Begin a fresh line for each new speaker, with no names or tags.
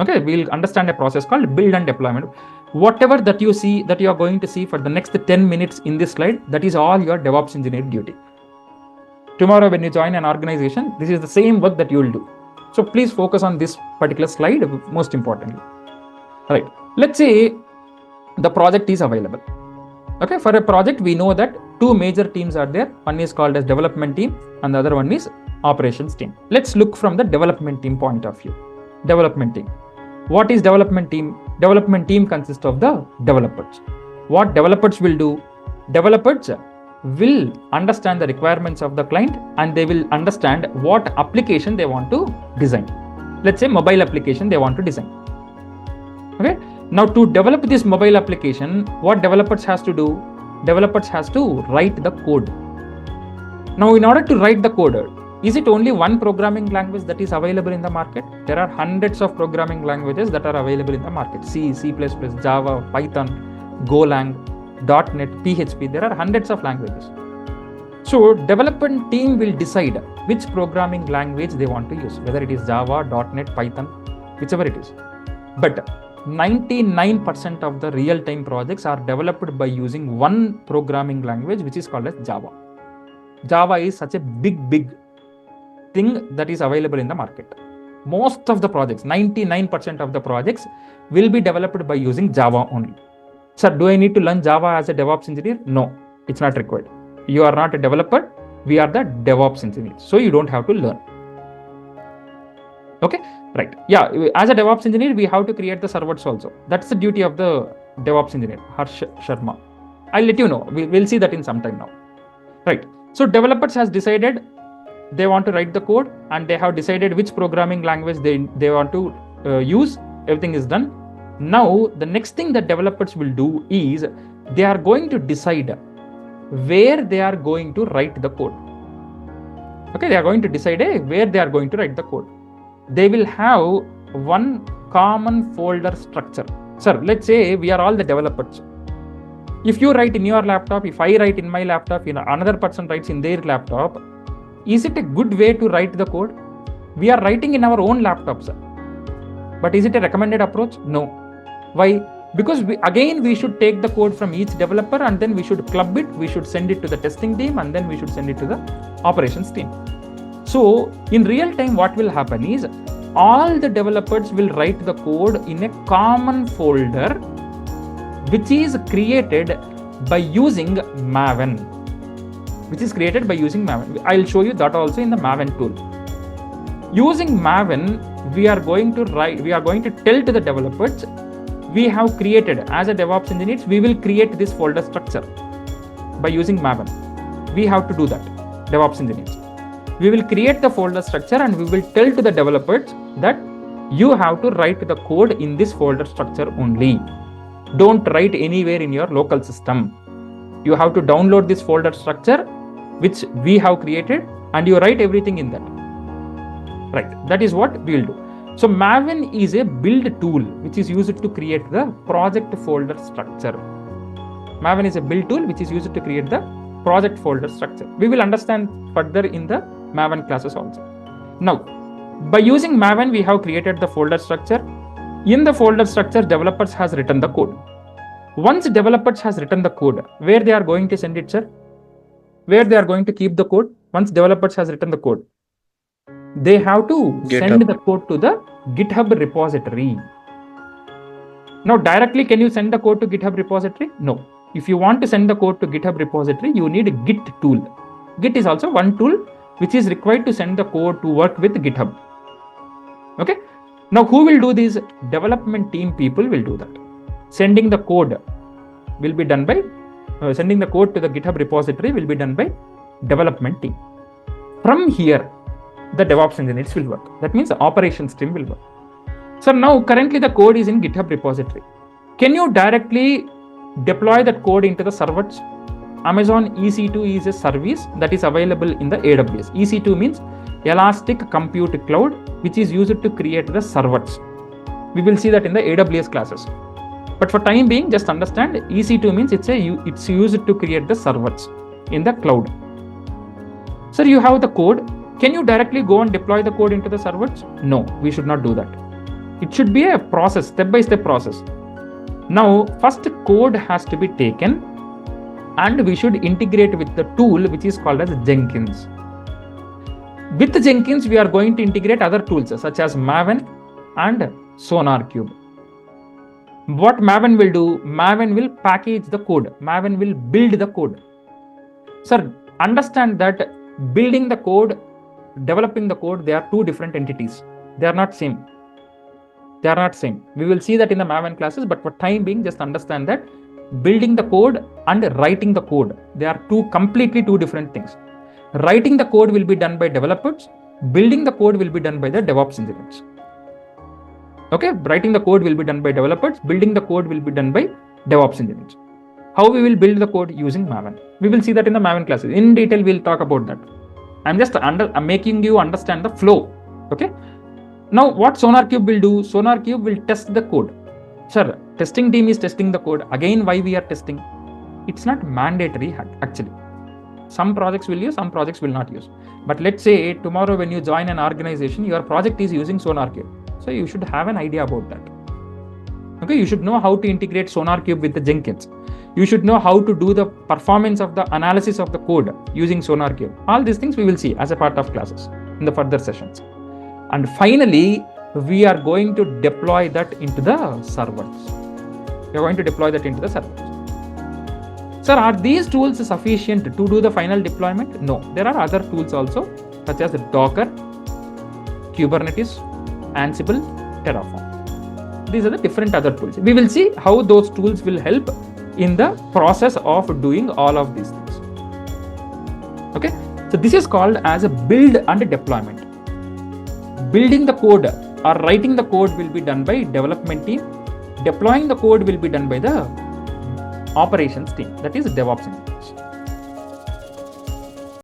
Okay, we'll understand a process called build and deployment. Whatever that you see, that you are going to see for the next 10 minutes in this slide, that is all your DevOps engineer duty. Tomorrow when you join an organization, this is the same work that you will do. So please focus on this particular slide most importantly. Right, let's say the project is available. Okay, for a project, we know that two major teams are there. One is called as development team and the other one is operations team. Let's look from the development team point of view. Development team. What is development team? Development team consists of the developers. What developers will do? Developers will understand the requirements of the client and they will understand what application they want to design. Let's say mobile application they want to design. Okay. Now to develop this mobile application, what developers has to do? Developers has to write the code. Now in order to write the code, is it only one programming language that is available in the market? There are hundreds of programming languages that are available in the market. C, C++, Java, Python, Golang, .NET, PHP. There are hundreds of languages. So development team will decide which programming language they want to use, whether it is Java, .NET, Python, whichever it is. But 99% of the real-time projects are developed by using one programming language, which is called as Java. Java is such a big thing that is available in the market. Most of the projects, 99% of the projects will be developed by using Java only. Sir, do I need to learn Java as a DevOps engineer? No, it's not required. You are not a developer. We are the DevOps engineers. So you don't have to learn. Okay, right. Yeah, as a DevOps engineer, we have to create the servers also. That's the duty of the DevOps engineer, Harsh Sharma. I'll let you know. We'll see that in some time now. Right. So developers has decided they want to write the code and they have decided which programming language they want to use. Everything is done. Now, the next thing that developers will do is they are going to decide where they are going to write the code. Okay, they are going to decide where they are going to write the code. They will have one common folder structure. Sir, let's say we are all the developers. If you write in your laptop, if I write in my laptop, another person writes in their laptop, is it a good way to write the code? We are writing in our own laptops. But is it a recommended approach? No. Why? Because we should take the code from each developer and then we should club it, we should send it to the testing team and then we should send it to the operations team. So in real time, what will happen is all the developers will write the code in a common folder which is created by using Maven. I'll show you that also in the Maven tool. Using Maven, we are going to tell to the developers, we have created, as a DevOps engineers, we will create this folder structure by using Maven. We have to do that, DevOps engineers. We will create the folder structure and we will tell to the developers that you have to write the code in this folder structure only. Don't write anywhere in your local system. You have to download this folder structure which we have created and you write everything in that. Right, that is what we will do. So Maven is a build tool which is used to create the project folder structure. Maven is a build tool which is used to create the project folder structure. We will understand further in the Maven classes also. Now, by using Maven, we have created the folder structure. In the folder structure, developers has written the code. Once developers has written the code, where they are going to send it, sir? Where they are going to keep the code? Once developers has written the code, they have to send the code to the GitHub repository. Now, directly, can you send the code to GitHub repository? No. If you want to send the code to GitHub repository, you need a Git tool. Git is also one tool which is required to send the code to work with GitHub. Okay. Now, who will do this? Development team people will do that. Sending the code will be done by, sending the code to the GitHub repository will be done by development team. From here, the DevOps engineers will work. That means the operations team will work. So now currently the code is in GitHub repository. Can you directly deploy that code into the servers? Amazon EC2 is a service that is available in the AWS. EC2 means Elastic Compute Cloud, which is used to create the servers. We will see that in the AWS classes. But for time being, just understand EC2 means it's used to create the servers in the cloud. Sir, you have the code. Can you directly go and deploy the code into the servers? No, we should not do that. It should be a process, step-by-step process. Now, first code has to be taken and we should integrate with the tool which is called as Jenkins. With Jenkins, we are going to integrate other tools such as Maven and SonarQube. What Maven will do, Maven will package the code. Maven will build the code. Sir, understand that building the code, developing the code, they are two different entities. They are not same. We will see that in the Maven classes, but for time being, just understand that building the code and writing the code, they are completely two different things. Writing the code will be done by developers. Building the code will be done by the DevOps engineers. Okay, writing the code will be done by developers. Building the code will be done by DevOps engineers. How we will build the code using Maven? We will see that in the Maven classes. In detail, we'll talk about that. I'm just making you understand the flow. Okay. Now, what SonarQube will do? SonarQube will test the code. Sir, testing team is testing the code. Again, why we are testing? It's not mandatory actually. Some projects will use, some projects will not use. But let's say tomorrow when you join an organization, your project is using SonarQube. So you should have an idea about that. Okay, you should know how to integrate SonarQube with the Jenkins. You should know how to do the performance of the analysis of the code using SonarQube. All these things we will see as a part of classes in the further sessions. And finally, we are going to deploy that into the servers. We are going to deploy that into the servers. Sir, are these tools sufficient to do the final deployment? No, there are other tools also, such as Docker, Kubernetes, Ansible, Terraform. These are the different other tools. We will see how those tools will help in the process of doing all of these things. Okay, so this is called as a build and deployment. Building the code or writing the code will be done by development team. Deploying the code will be done by the operations team, that is DevOps engineers.